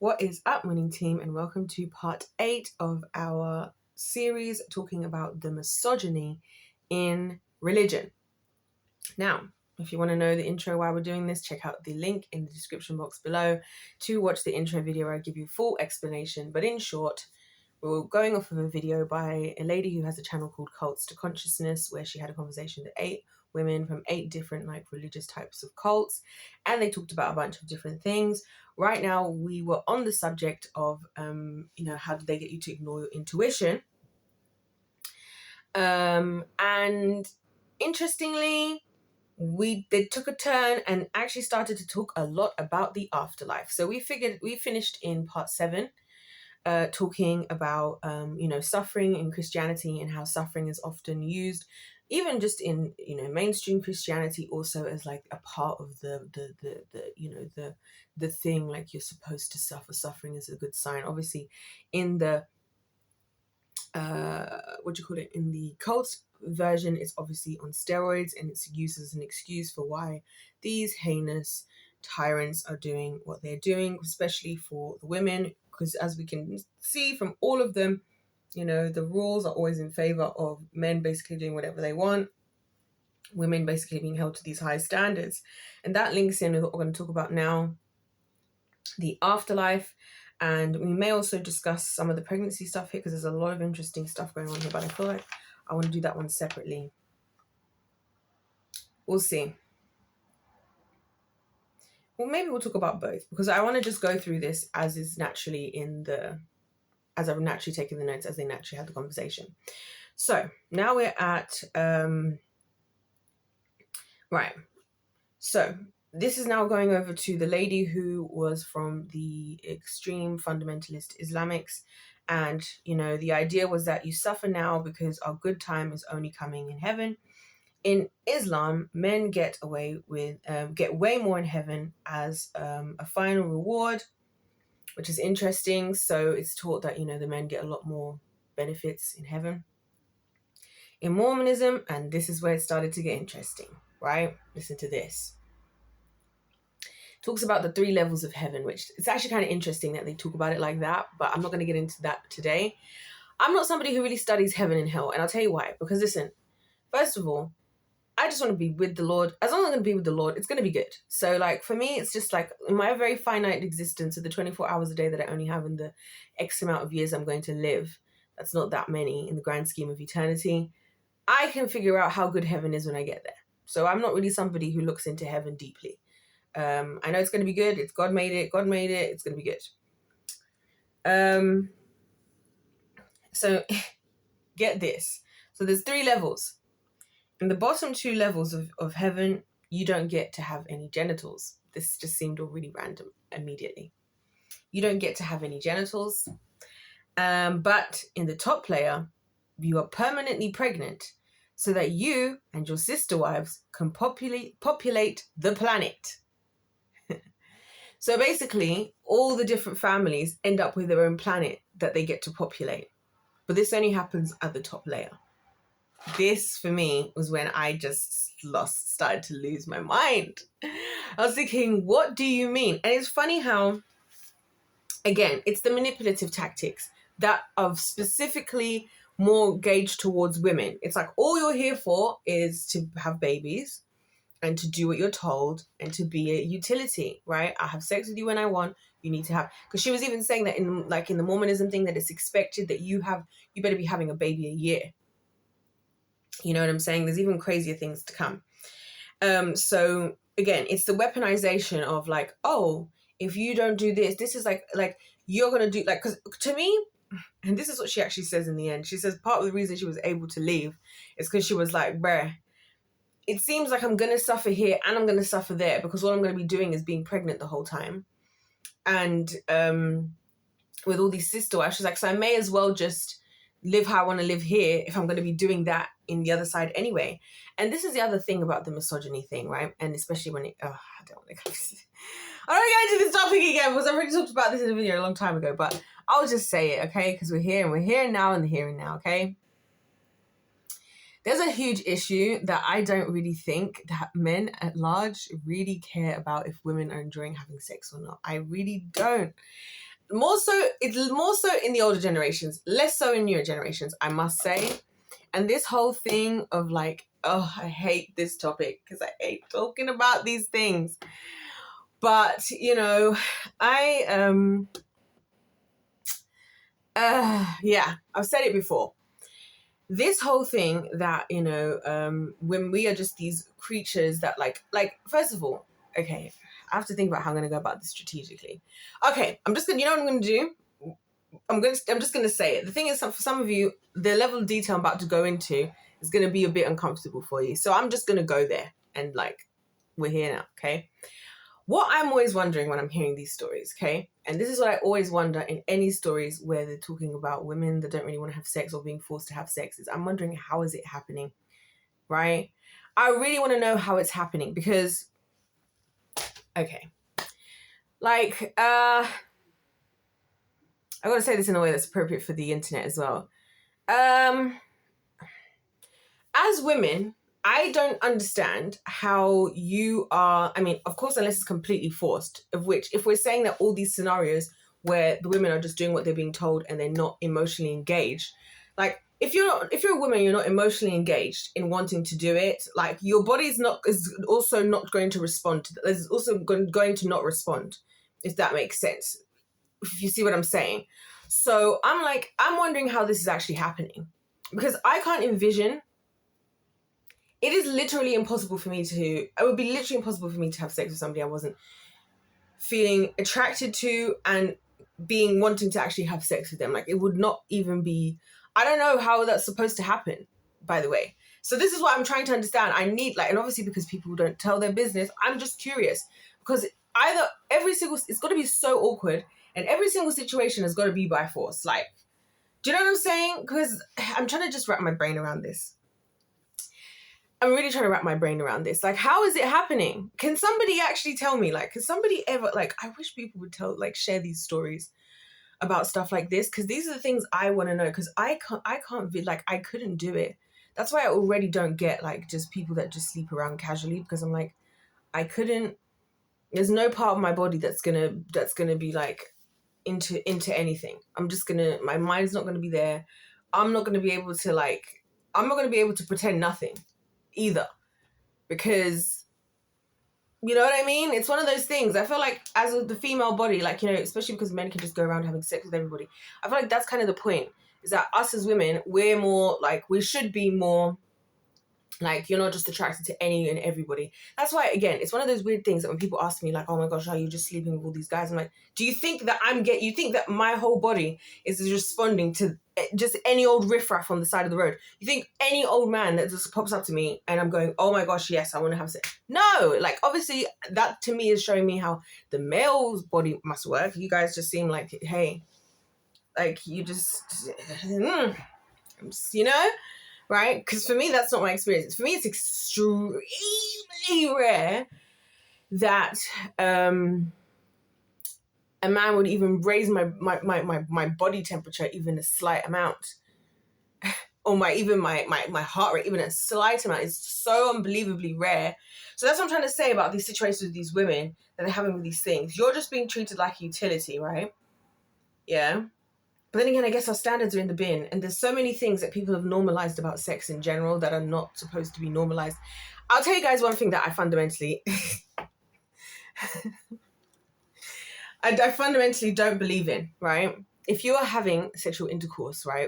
What is up, winning team, and welcome to part 8 of our series talking about the misogyny in religion. Now, if you want to know the intro why we're doing this, check out the link in the description box below to watch the intro video where I give you full explanation. But in short, we're going off of a video by a lady who has a channel called Cults to Consciousness, where she had a conversation with 8 women from 8 different religious types of cults, and they talked about a bunch of different things. Right now, we were on the subject of, how did they get you to ignore your intuition? And interestingly, they took a turn and actually started to talk a lot about the afterlife. So we finished in part 7, talking about suffering in Christianity and how suffering is often used, even just in mainstream Christianity, also as like a part of the thing, like you're supposed to suffer. Suffering is a good sign. Obviously, in the in the cult version, it's obviously on steroids, and it's used as an excuse for why these heinous tyrants are doing what they're doing, especially for the women, because as we can see from all of them, the rules are always in favor of men basically doing whatever they want, women basically being held to these high standards. And that links in with what we're going to talk about now, the afterlife. And we may also discuss some of the pregnancy stuff here, because there's a lot of interesting stuff going on here, but I feel like I want to do that one separately. We'll see. Well, maybe we'll talk about both, because I want to just go through this as is naturally as I've naturally taken the notes as they naturally had the conversation. So now we're at, right. So this is now going over to the lady who was from the extreme fundamentalist Islamics. And, the idea was that you suffer now because our good time is only coming in heaven. In Islam, men get way more in heaven as a final reward, which is interesting. So it's taught that, the men get a lot more benefits in heaven. In Mormonism, and this is where it started to get interesting, right? Listen to this. Talks about the 3 levels of heaven, which it's actually kind of interesting that they talk about it like that, but I'm not going to get into that today. I'm not somebody who really studies heaven and hell, and I'll tell you why. Because listen, first of all, I just want to be with the Lord. As long as I'm going to be with the Lord, it's going to be good. So for me, it's just in my very finite existence of the 24 hours a day that I only have in the X amount of years I'm going to live, that's not that many in the grand scheme of eternity, I can figure out how good heaven is when I get there. So I'm not really somebody who looks into heaven deeply. I know it's going to be good. It's God made it. It's going to be good. So get this. So there's 3 levels. In the bottom 2 levels of heaven, you don't get to have any genitals. This just seemed all really random immediately. You don't get to have any genitals. But in the top layer, you are permanently pregnant so that you and your sister wives can populate the planet. So basically, all the different families end up with their own planet that they get to populate. But this only happens at the top layer. This, for me, was when I just started to lose my mind. I was thinking, what do you mean? And it's funny how, again, it's the manipulative tactics that are specifically more gauged towards women. It's like, all you're here for is to have babies and to do what you're told and to be a utility, right? I have sex with you when I want. You need to have, because she was even saying that in the Mormonism thing, that it's expected that you better be having a baby a year. You know what I'm saying? There's even crazier things to come. So again, it's the weaponization of if you don't do this, this is like you're gonna do, because to me, and this is what she actually says in the end. She says part of the reason she was able to leave is because she was like, bruh, it seems like I'm going to suffer here and I'm going to suffer there, because all I'm going to be doing is being pregnant the whole time. And with all these sister wives, she's like, so I may as well just live how I want to live here if I'm going to be doing that in the other side anyway. And this is the other thing about the misogyny thing, right? And especially when I don't want to get into this topic again, because I've already talked about this in a video a long time ago, but I'll just say it, okay? Because we're here and now in the here and now, okay? there's a huge issue that I don't really think that men at large really care about if women are enjoying having sex or not. I really don't. It's more so in the older generations, less so in newer generations, I must say. And this whole thing of like, oh, I hate this topic because I hate talking about these things. But, you know, yeah, I've said it before. This whole thing that, you know, when we are just these creatures that like, first of all, okay, I have to think about how I'm going to go about this strategically. Okay, I'm just going to, you know what I'm going to do? I'm just going to say it. The thing is, for some of you, the level of detail I'm about to go into is going to be a bit uncomfortable for you. So I'm just going to go there and like, we're here now, okay? What I'm always wondering when I'm hearing these stories, okay? And this is what I always wonder in any stories where they're talking about women that don't really want to have sex or being forced to have sex, is I'm wondering, how is it happening, right? I really want to know how it's happening because, okay, like, I got to say this in a way that's appropriate for the internet as well. As women, I don't understand how you are, I mean, of course, unless it's completely forced, of which, if we're saying that all these scenarios where the women are just doing what they're being told and they're not emotionally engaged, like, if you're a woman, you're not emotionally engaged in wanting to do it, like, your body is also not going to respond to that. It's also going to not respond, if that makes sense. If you see what I'm saying. So I'm wondering how this is actually happening, because I can't envision. It is literally impossible for me to, it would be literally impossible for me to have sex with somebody I wasn't feeling attracted to and wanting to actually have sex with them. Like, it would not even be, I don't know how that's supposed to happen, by the way. So this is what I'm trying to understand. I need, like, and obviously because people don't tell their business, I'm just curious, because either it's got to be so awkward, and every single situation has got to be by force. Like, do you know what I'm saying? Because I'm trying to just wrap my brain around this. I'm really trying to wrap my brain around this. Like, how is it happening? Can somebody actually tell me? Like, can somebody ever, like, I wish people would share these stories about stuff like this, because these are the things I want to know, because I can't be, like, I couldn't do it. That's why I already don't get, like, just people that just sleep around casually, because I'm like, I couldn't, there's no part of my body that's gonna be, like, into anything. My mind's not gonna be there. I'm not gonna be able to pretend nothing either, because, you know what I mean? It's one of those things. I feel like as with the female body, like, you know, especially because men can just go around having sex with everybody, I feel like that's kind of the point, is that us as women, we're more like, we should be more like, you're not just attracted to any and everybody. That's why, again, it's one of those weird things that when people ask me, like, oh my gosh, are you just sleeping with all these guys? I'm like, do you think that you think that my whole body is responding to just any old riffraff on the side of the road? You think any old man that just pops up to me and I'm going, oh my gosh, yes, I want to have sex? No, like, obviously that to me is showing me how the male's body must work. You guys just seem like, hey, like, you just, you know? Right? Because for me, that's not my experience. For me, it's extremely rare that a man would even raise my body temperature even a slight amount, or my heart rate even a slight amount. Is so unbelievably rare. So that's what I'm trying to say about these situations with these women that they're having with these things. You're just being treated like a utility, right? Yeah. But then again, I guess our standards are in the bin, and there's so many things that people have normalized about sex in general that are not supposed to be normalized. I'll tell you guys one thing that I fundamentally, I fundamentally don't believe in, right? If you are having sexual intercourse, right,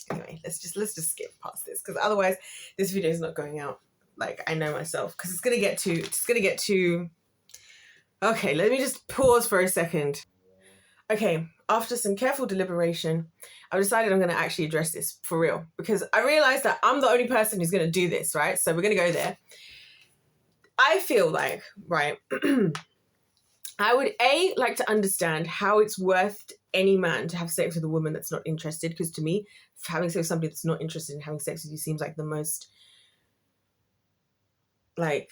anyway, let's just skip past this, because otherwise this video is not going out. Like, I know myself, because it's gonna get too. Okay, let me just pause for a second. Okay, after some careful deliberation, I decided I'm going to actually address this for real, because I realized that I'm the only person who's going to do this, right? So we're going to go there. I feel like, right, I would like to understand how it's worth any man to have sex with a woman that's not interested, because to me, having sex with somebody that's not interested in having sex with you seems like the most, like,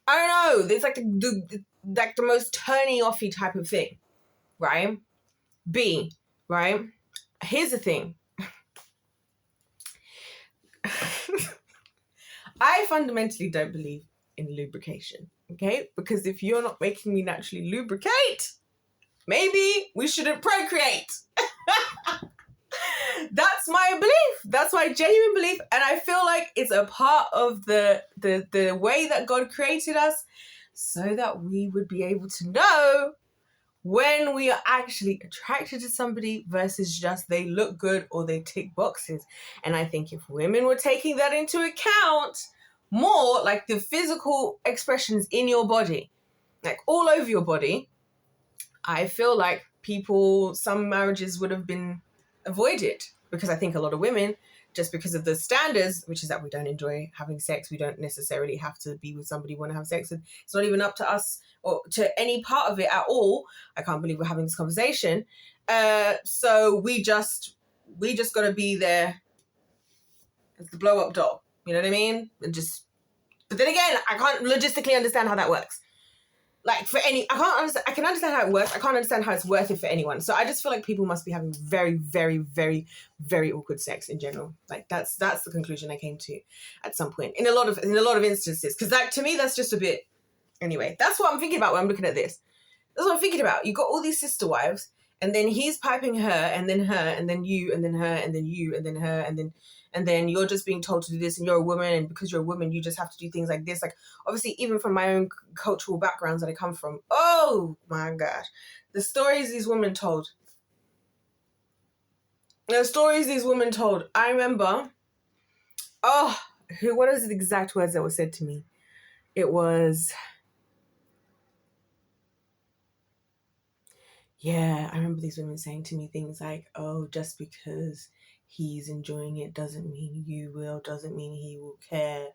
I don't know, it's like the most turny offy type of thing, right? B, right? here's the thing. I fundamentally don't believe in lubrication, okay? Because if you're not making me naturally lubricate, maybe we shouldn't procreate. That's my belief. That's my genuine belief. And I feel like it's a part of the way that God created us so that we would be able to know when we are actually attracted to somebody versus just they look good or they tick boxes. And I think if women were taking that into account more, like the physical expressions in your body, like all over your body, I feel like some marriages would have been avoided, because I think a lot of women, just because of the standards, which is that we don't enjoy having sex, we don't necessarily have to be with somebody we want to have sex with. It's not even up to us or to any part of it at all. I can't believe we're having this conversation. So we just got to be there as the blow up doll. You know what I mean? But then again, I can't logistically understand how that works. Like I can understand how it works. I can't understand how it's worth it for anyone. So I just feel like people must be having very, very, very, very awkward sex in general. Like that's the conclusion I came to at some point in a lot of instances. Because like to me, that's just a bit. Anyway, that's what I'm thinking about when I'm looking at this. That's what I'm thinking about. You got all these sister wives, and then he's piping her, and then her, and then you, and then her, and then you, and then her, and then you're just being told to do this, and you're a woman, and because you're a woman, you just have to do things like this. Like, obviously, even from my own cultural backgrounds that I come from, oh my gosh, the stories these women told. I remember, what was the exact words that were said to me? It was, yeah, I remember these women saying to me things like, oh, just because he's enjoying it doesn't mean you will, doesn't mean he will care,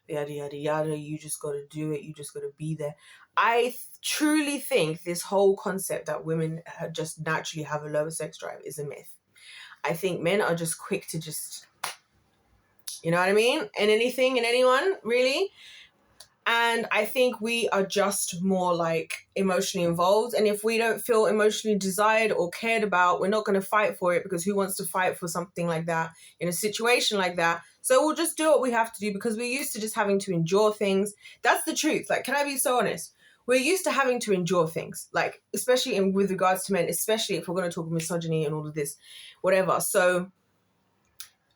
yada, yada, yada. You just got to do it. You just got to be there. I truly think this whole concept that women just naturally have a lower sex drive is a myth. I think men are just quick to just, you know what I mean? In anything, in anyone, really. And I think we are just more like emotionally involved. And if we don't feel emotionally desired or cared about, we're not going to fight for it, because who wants to fight for something like that in a situation like that? So we'll just do what we have to do, because we're used to just having to endure things. That's the truth. Like, can I be so honest? We're used to having to endure things, like, especially with regards to men, especially if we're going to talk misogyny and all of this, whatever. So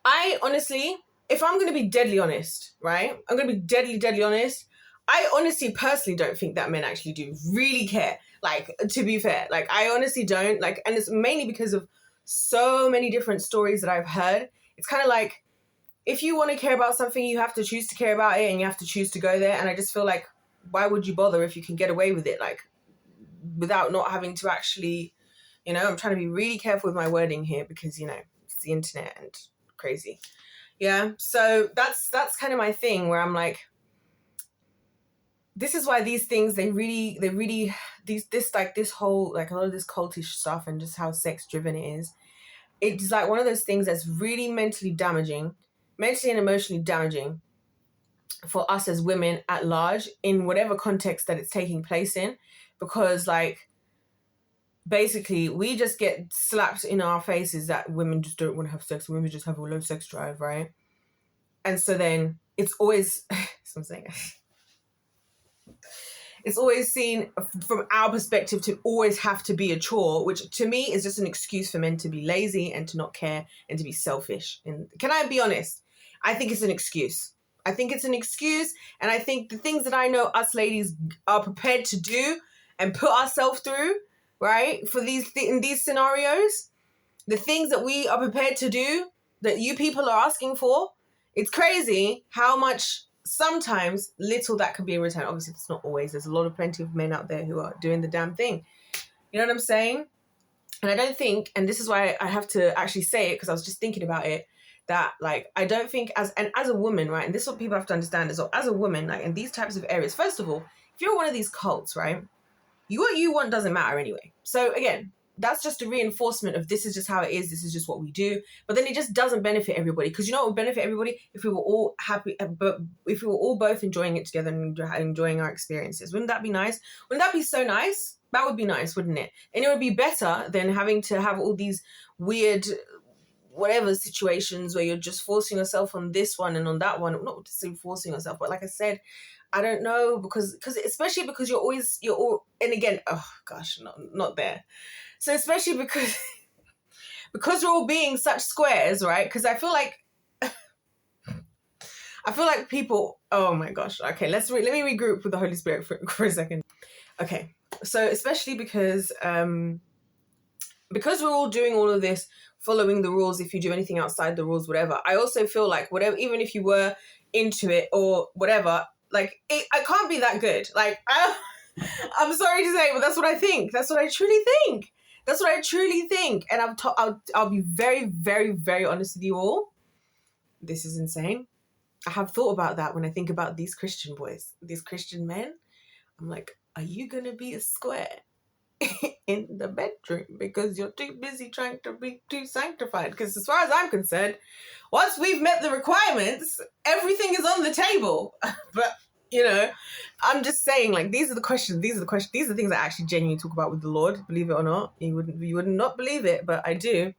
I honestly, if I'm going to be deadly honest, right? I'm going to be deadly, deadly honest. I honestly, personally don't think that men actually do really care. Like, to be fair, like, I honestly don't. Like, and it's mainly because of so many different stories that I've heard. It's kind of like, if you want to care about something, you have to choose to care about it, and you have to choose to go there. And I just feel like, why would you bother if you can get away with it? Like, without not having to actually, you know, I'm trying to be really careful with my wording here, because, you know, it's the internet and crazy. Yeah. So that's kind of my thing, where I'm like, this is why these things, they really, this whole, like, a lot of this cultish stuff and just how sex driven it is, it's like one of those things that's really mentally and emotionally damaging for us as women at large, in whatever context that it's taking place in, because, like, basically we just get slapped in our faces that women just don't want to have sex, women just have a low sex drive, right? And so then it's always, it's always seen from our perspective to always have to be a chore, which to me is just an excuse for men to be lazy and to not care and to be selfish. And can I be honest? I think it's an excuse. And I think the things that I know us ladies are prepared to do and put ourselves through, right, for in these scenarios, the things that we are prepared to do that you people are asking for, it's crazy how much, sometimes, little that can be in return. Obviously, it's not always. There's plenty of men out there who are doing the damn thing. You know what I'm saying? And I don't think, and this is why I have to actually say it, because I was just thinking about it, that, like, I don't think as a woman, right, and this is what people have to understand as well, as a woman, like, in these types of areas, first of all, if you're one of these cults, right, what you want doesn't matter anyway. So again, that's just a reinforcement of this is just how it is, this is just what we do. But then it just doesn't benefit everybody, because you know what would benefit everybody? If we were all happy, but if we were all both enjoying it together and enjoying our experiences. Wouldn't that be nice? Wouldn't that be so nice? That would be nice, wouldn't it? And it would be better than having to have all these weird whatever situations where you're just forcing yourself on this one and on that one. Not to say forcing yourself, but like I said, I don't know, because especially because you're all, and again, oh gosh, not there. So especially because we're all being such squares, right? Because I feel like people, oh my gosh, okay, let me regroup with the Holy Spirit for a second. Okay, so especially because we're all doing all of this, following the rules. If you do anything outside the rules, whatever, I also feel like whatever, even if you were into it or whatever, like I can't be that good. Like I'm sorry to say, but that's what I think. That's what I truly think. That's what I truly think. And I'll be very, very, very honest with you all. This is insane. I have thought about that when I think about these Christian boys, these Christian men. I'm like, are you going to be a square in the bedroom because you're too busy trying to be too sanctified? Because as far as I'm concerned, once we've met the requirements, everything is on the table. But, you know, I'm just saying, like, these are the questions. These are the things I actually genuinely talk about with the Lord, believe it or not. You would not believe it, but I do.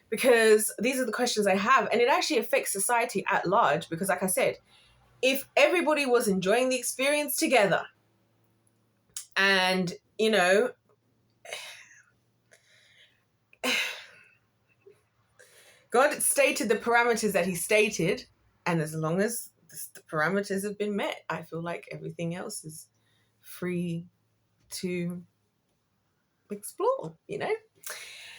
Because these are the questions I have. And it actually affects society at large. Because like I said, if everybody was enjoying the experience together and, you know, God stated the parameters that he stated, and as long as the parameters have been met, I feel like everything else is free to explore, you know?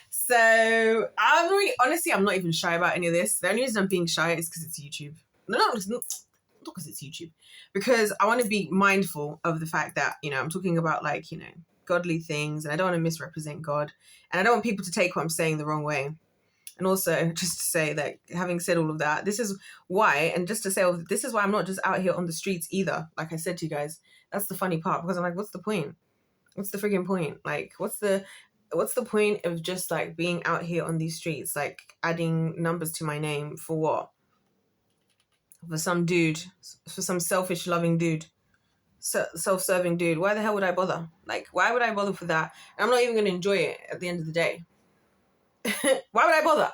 So I'm not even shy about any of this. The only reason I'm being shy is because it's YouTube. Not because it's YouTube. Because I want to be mindful of the fact that, you know, I'm talking about, like, you know, godly things, and I don't want to misrepresent God. And I don't want people to take what I'm saying the wrong way. And also, just to say that, having said all of that, this is why, and just to say, this is why I'm not just out here on the streets either. Like I said to you guys, that's the funny part, because I'm like, what's the point? What's the friggin' point? Like, what's the point of just, like, being out here on these streets, like, adding numbers to my name for what? For some dude, for some selfish, loving dude, self-serving dude. Why the hell would I bother? Like, why would I bother for that? And I'm not even going to enjoy it at the end of the day. Why would I bother?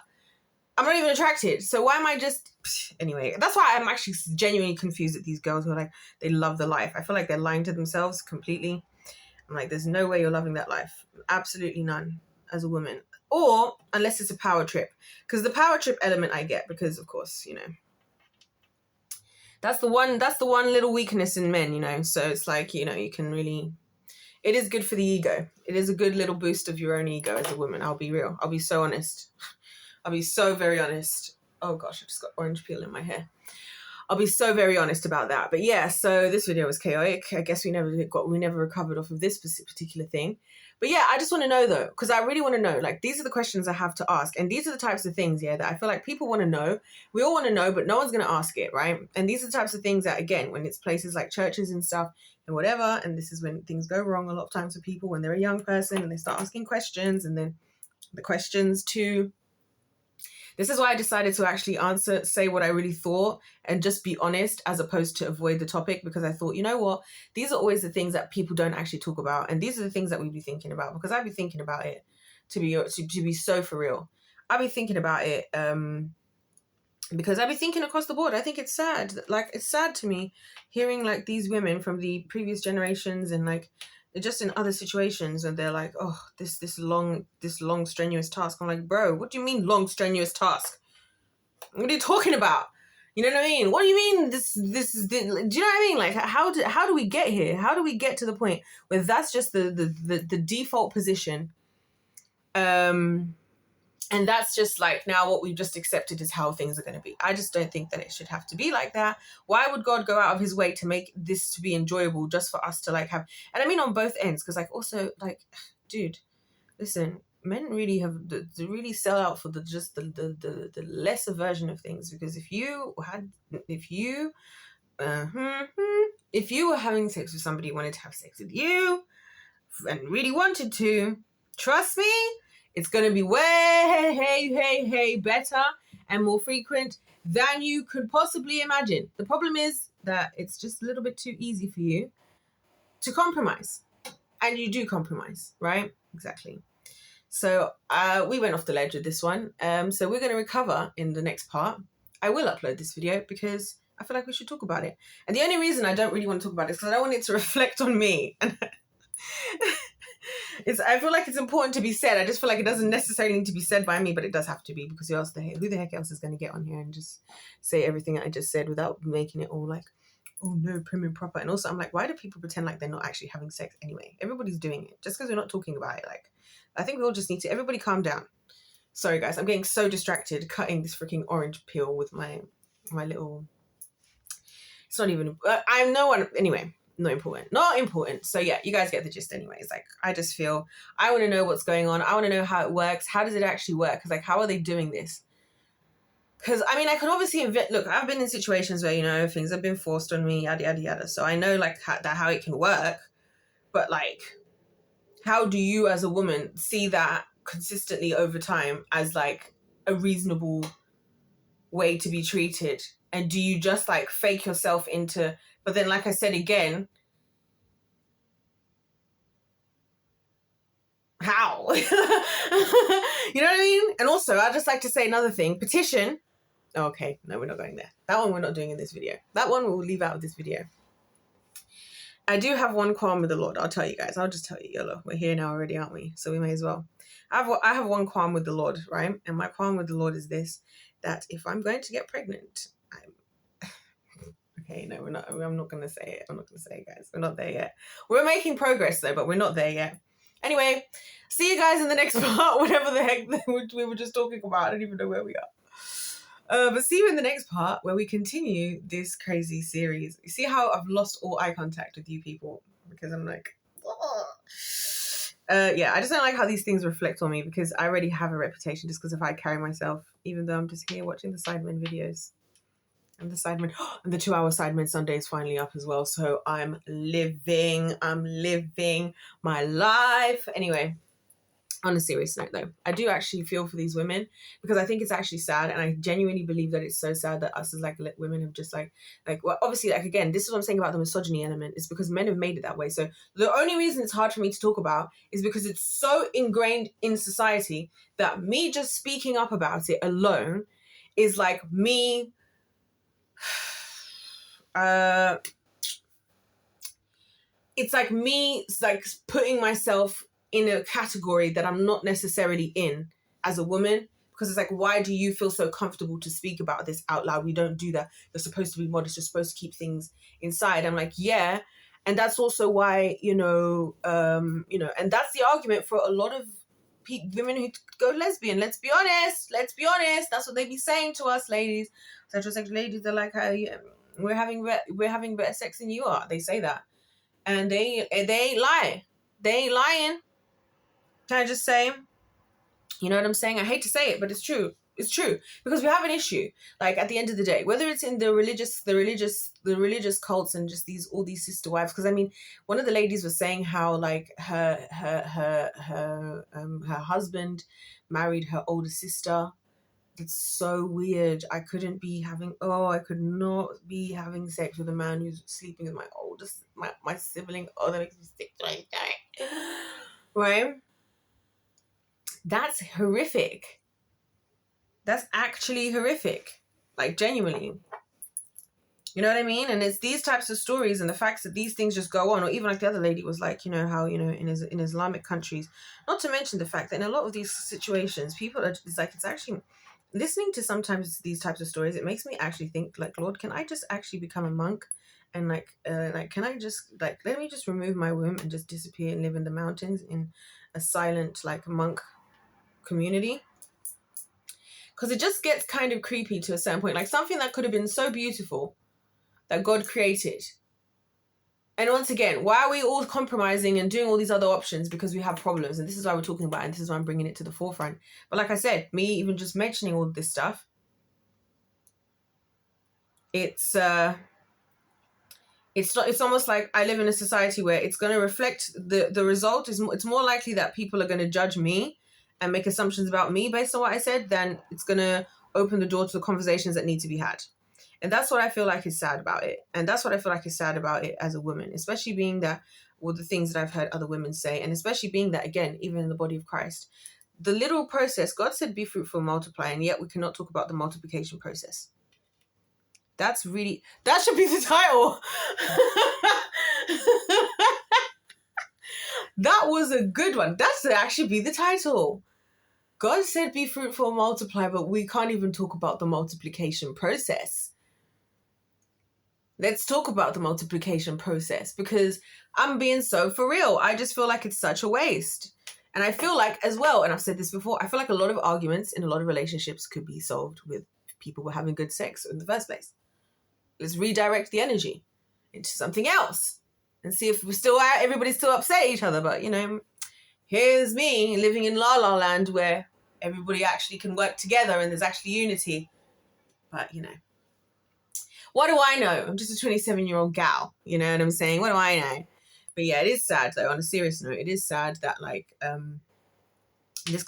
I'm not even attracted. So why am I just... Anyway, that's why I'm actually genuinely confused at these girls who are like, they love the life. I feel like they're lying to themselves completely. I'm like, there's no way you're loving that life. Absolutely none as a woman. Or unless it's a power trip. Because the power trip element I get, because of course, you know, that's the one little weakness in men, you know. So it's like, you know, you can really... It is good for the ego. It is a good little boost of your own ego as a woman. I'll be real. I'll be so honest. I'll be so very honest. Oh gosh, I just got orange peel in my hair. I'll be so very honest about that. But yeah, so this video was chaotic. I guess we never recovered off of this particular thing. But yeah, I just want to know though, because I really want to know, like, these are the questions I have to ask. And these are the types of things, yeah, that I feel like people want to know. We all want to know, but no one's going to ask it, right? And these are the types of things that, again, when it's places like churches and stuff and whatever, and this is when things go wrong a lot of times for people when they're a young person and they start asking questions, and then the questions to... This is why I decided to actually say what I really thought and just be honest, as opposed to avoid the topic, because I thought, you know what, these are always the things that people don't actually talk about. And these are the things that we be thinking about, because I'd be thinking about it, to be so for real. I'd be thinking about it because I'd be thinking across the board. I think it's sad. Like, it's sad to me hearing, like, these women from the previous generations and, like, just in other situations, and they're like, oh, this long strenuous task. I'm like, bro, what do you mean long strenuous task? What are you talking about? You know what I mean? What do you mean this is... Do you know what I mean? Like, how do we get here? How do we get to the point where that's just the default position? And that's just, like, now what we've just accepted is how things are going to be. I just don't think that it should have to be like that. Why would God go out of his way to make this to be enjoyable just for us to, like, have... And I mean on both ends, because, like, also, like, dude, listen, men really have to really sell out for the lesser version of things. Because if you were having sex with somebody who wanted to have sex with you and really wanted to, trust me, it's going to be way better and more frequent than you could possibly imagine. The problem is that it's just a little bit too easy for you to compromise. And you do compromise, right? Exactly. So we went off the ledge with this one. So we're going to recover in the next part. I will upload this video because I feel like we should talk about it. And the only reason I don't really want to talk about it is because I don't want it to reflect on me. And I feel like it's important to be said. I just feel like it doesn't necessarily need to be said by me, but it does have to be, because who the heck else is going to get on here and just say everything I just said without making it all like, oh no, prim and proper. And also I'm like, why do people pretend like they're not actually having sex anyway? Everybody's doing it. Just because we're not talking about it. Like, I think we all just need to, everybody calm down. Sorry guys, I'm getting so distracted cutting this freaking orange peel with my little, it's not even, I'm no one, anyway, not important. So yeah, you guys get the gist anyways. Like, I just feel, I want to know what's going on. I want to know how it works. How does it actually work? Because like, how are they doing this? Because, I mean, I could obviously look, I've been in situations where, you know, things have been forced on me, yada, yada, yada. So I know, like, how it can work. But, like, how do you as a woman see that consistently over time as, like, a reasonable way to be treated? And do you just, like, fake yourself into... But then, like I said again, how? You know what I mean? And also, I'd just like to say another thing. Petition... Okay, no, we're not going there. That one we're not doing in this video. That one we'll leave out of this video. I do have one qualm with the Lord. I'll tell you guys. I'll just tell you, YOLO. We're here now already, aren't we? So we may as well. I have one qualm with the Lord, right? And my qualm with the Lord is this, that if I'm going to get pregnant, okay, no, we're not. I'm not going to say it. I'm not going to say it, guys. We're not there yet. We're making progress, though, but we're not there yet. Anyway, see you guys in the next part, whatever the heck we were just talking about. I don't even know where we are. But see you in the next part where we continue this crazy series. You see how I've lost all eye contact with you people because I'm like, yeah, I just don't like how these things reflect on me, because I already have a reputation just because of how I carry myself, even though I'm just here watching the Sidemen videos. And the Sidemen, and the 2-hour Sidemen Sunday is finally up as well. So I'm living my life. Anyway. On a serious note, though, I do actually feel for these women, because I think it's actually sad, and I genuinely believe that it's so sad that us as like women have just like well, obviously, like, again, this is what I'm saying about the misogyny element, is because men have made it that way. So the only reason it's hard for me to talk about is because it's so ingrained in society that me just speaking up about it alone is like me it's like me like putting myself in a category that I'm not necessarily in as a woman, because it's like, why do you feel so comfortable to speak about this out loud? We don't do that. You're supposed to be modest. You're supposed to keep things inside. I'm like, yeah. And that's also why, and that's the argument for a lot of women who go lesbian. Let's be honest. That's what they be saying to us, ladies. Heterosexual ladies, they're like, we're having better sex than you are. They say that. And they ain't lying. They ain't lying. Can I just say, you know what I'm saying? I hate to say it, but it's true. It's true, because we have an issue. Like, at the end of the day, whether it's in the religious cults and just all these sister wives. Because I mean, one of the ladies was saying how like her husband married her older sister. It's so weird. I could not be having sex with a man who's sleeping with my sibling. Oh, that makes me sick. Right? That's horrific. That's actually horrific. Like, genuinely. You know what I mean? And it's these types of stories and the facts that these things just go on. Or even like the other lady was like, you know, how, you know, in Islamic countries, not to mention the fact that in a lot of these situations, people are, it's actually, listening to sometimes these types of stories, it makes me actually think, like, Lord, can I just actually become a monk? And can I just, like, let me just remove my womb and just disappear and live in the mountains in a silent, like, monk community? Because it just gets kind of creepy to a certain point. Like, something that could have been so beautiful that God created. And once again, why are we all compromising and doing all these other options? Because we have problems. And this is why we're talking about it, and this is why I'm bringing it to the forefront. But like I said, me even just mentioning all this stuff, it's almost like I live in a society where it's going to reflect the result. It's more likely that people are going to judge me and make assumptions about me based on what I said than it's going to open the door to the conversations that need to be had. And that's what I feel like is sad about it. And that's what I feel like is sad about it as a woman, especially being that, well, the things that I've heard other women say, and especially being that, again, even in the body of Christ, the literal process, God said be fruitful, multiply, and yet we cannot talk about the multiplication process. That should be the title. That was a good one. That should actually be the title. God said be fruitful, multiply, but we can't even talk about the multiplication process. Let's talk about the multiplication process, because I'm being so for real. I just feel like it's such a waste. And I feel like as well, and I've said this before, I feel like a lot of arguments in a lot of relationships could be solved with people were having good sex in the first place. Let's redirect the energy into something else and see if everybody's still upset at each other. But, here's me living in La La Land where everybody actually can work together and there's actually unity. But, what do I know? I'm just a 27-year-old gal, you know what I'm saying? What do I know? But yeah, it is sad though. On a serious note, it is sad that because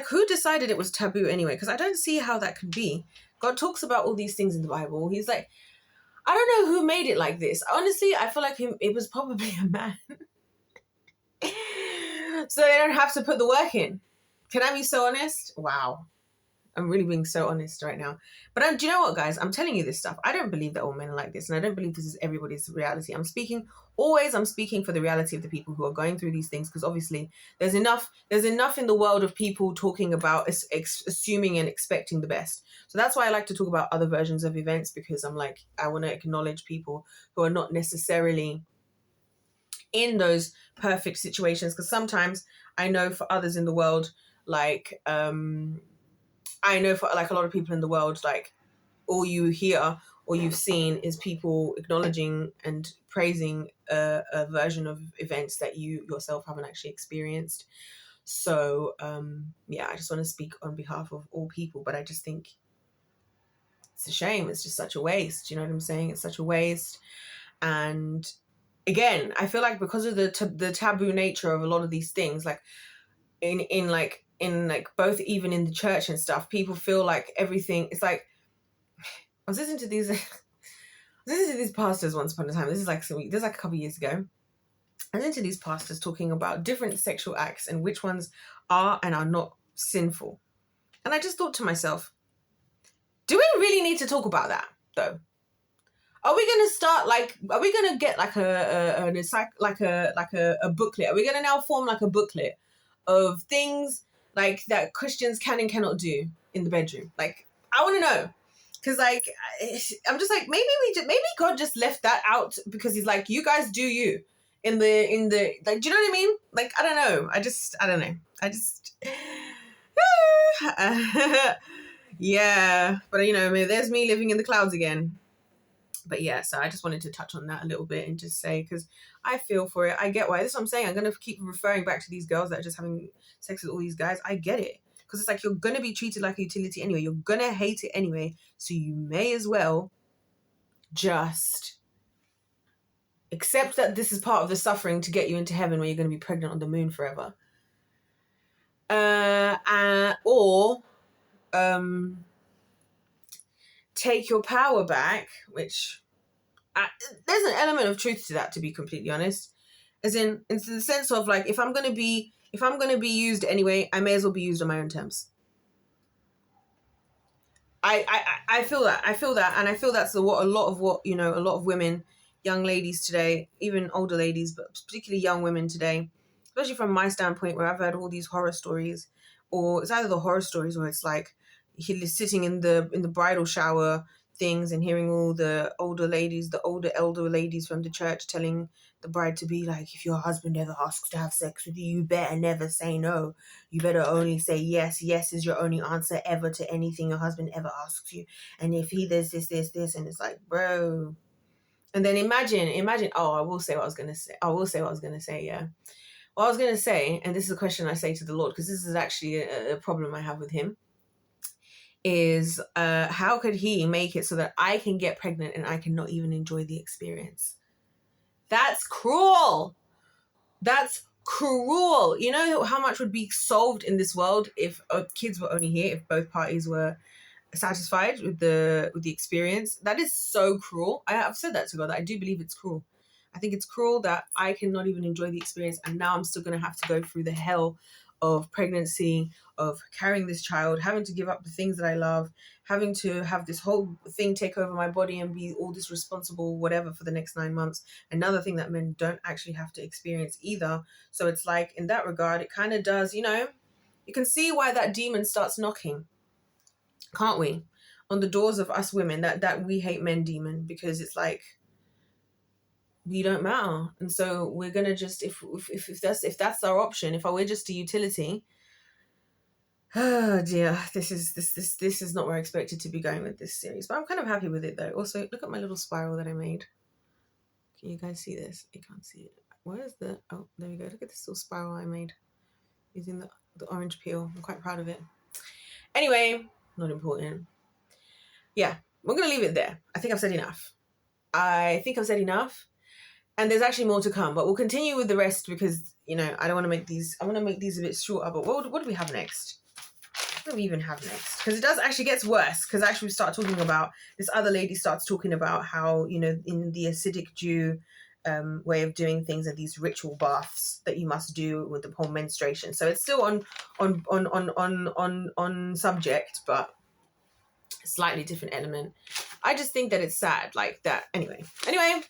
who decided it was taboo anyway? Because I don't see how that could be. God talks about all these things in the Bible. He's like, I don't know who made it like this. Honestly, I feel like it was probably a man. So they don't have to put the work in. Can I be so honest? Wow. I'm really being so honest right now. But do you know what, guys? I'm telling you this stuff. I don't believe that all men are like this. And I don't believe this is everybody's reality. I'm speaking for the reality of the people who are going through these things. Because obviously there's enough in the world of people talking about assuming and expecting the best. So that's why I like to talk about other versions of events. Because I'm like, I want to acknowledge people who are not necessarily in those perfect situations. Because sometimes I know for others in the world, I know for a lot of people in the world, all you hear or you've seen is people acknowledging and praising a version of events that you yourself haven't actually experienced. So, I just want to speak on behalf of all people, but I just think it's a shame. It's just such a waste. You know what I'm saying? It's such a waste. And again, I feel like because of the taboo nature of a lot of these things, in both even in the church and stuff, people feel like everything, it's like, I was listening to these pastors once upon a time. This is a couple of years ago. I listened to these pastors talking about different sexual acts and which ones are and are not sinful. And I just thought to myself, do we really need to talk about that though? Are we going to start are we going to get a booklet? Are we going to now form a booklet of things that Christians can and cannot do in the bedroom? I want to know. Because I'm just maybe God just left that out because he's like, you guys do you in the do you know what I mean? I don't know. I don't know. Yeah, but there's me living in the clouds again. But yeah, so I just wanted to touch on that a little bit and just say, because I feel for it. I get why. This is what I'm saying. I'm going to keep referring back to these girls that are just having sex with all these guys. I get it. Because it's you're going to be treated like a utility anyway. You're going to hate it anyway. So you may as well just accept that this is part of the suffering to get you into heaven where you're going to be pregnant on the moon forever. Or take your power back, which there's an element of truth to that, to be completely honest. As in the sense of if I'm going to be used anyway, I may as well be used on my own terms. I feel that, and I feel that's a lot of women, young ladies today, even older ladies, but particularly young women today, especially from my standpoint, where I've heard all these horror stories, or it's either the horror stories or it's he's sitting in the bridal shower things and hearing all the older elder ladies from the church telling the bride to be if your husband ever asks to have sex with you, you better never say no. You better only say yes. Yes is your only answer ever to anything your husband ever asks you. And if he does this, and it's bro. And then imagine, I will say what I was going to say, yeah. What I was going to say, and this is a question I say to the Lord, because this is actually a problem I have with him, is how could he make it so that I can get pregnant and I cannot even enjoy the experience? That's cruel. That's cruel. You know how much would be solved in this world if kids were only here, if both parties were satisfied with the experience? That is so cruel. I've said that to God, that I do believe it's cruel. I think it's cruel that I cannot even enjoy the experience, and now I'm still going to have to go through the hell of pregnancy, of carrying this child, having to give up the things that I love, having to have this whole thing take over my body and be all this responsible whatever for the next 9 months. Another thing that men don't actually have to experience either. So it's like, in that regard, it kind of does, you know, you can see why that demon starts knocking, can't we, on the doors of us women, that we hate men demon, because it's like, we don't matter. And so we're gonna just, if that's our option, if we're just a utility, oh dear, this is not where I expected to be going with this series, but I'm kind of happy with it though. Also, look at my little spiral that I made. Can you guys see this? You can't see it. Where is the, oh, there we go. Look at this little spiral I made using the orange peel. I'm quite proud of it. Anyway, not important. Yeah, we're gonna leave it there. I think I've said enough. And there's actually more to come, but we'll continue with the rest because, you know, I want to make these a bit shorter. But what do we have next? What do we even have next? Because it does actually gets worse, because actually we start talking about, this other lady starts talking about how, you know, in the Hasidic Jew way of doing things, and these ritual baths that you must do with the whole menstruation. So it's still on subject, but a slightly different element. I just think that it's sad, like that. Anyway,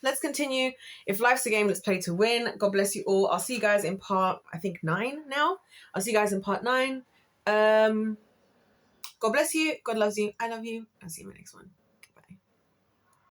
let's continue. If life's a game, let's play to win. God bless you all. I'll see you guys in part, I think 9 now. I'll see you guys in part 9. God bless you. God loves you. I love you. I'll see you in my next one.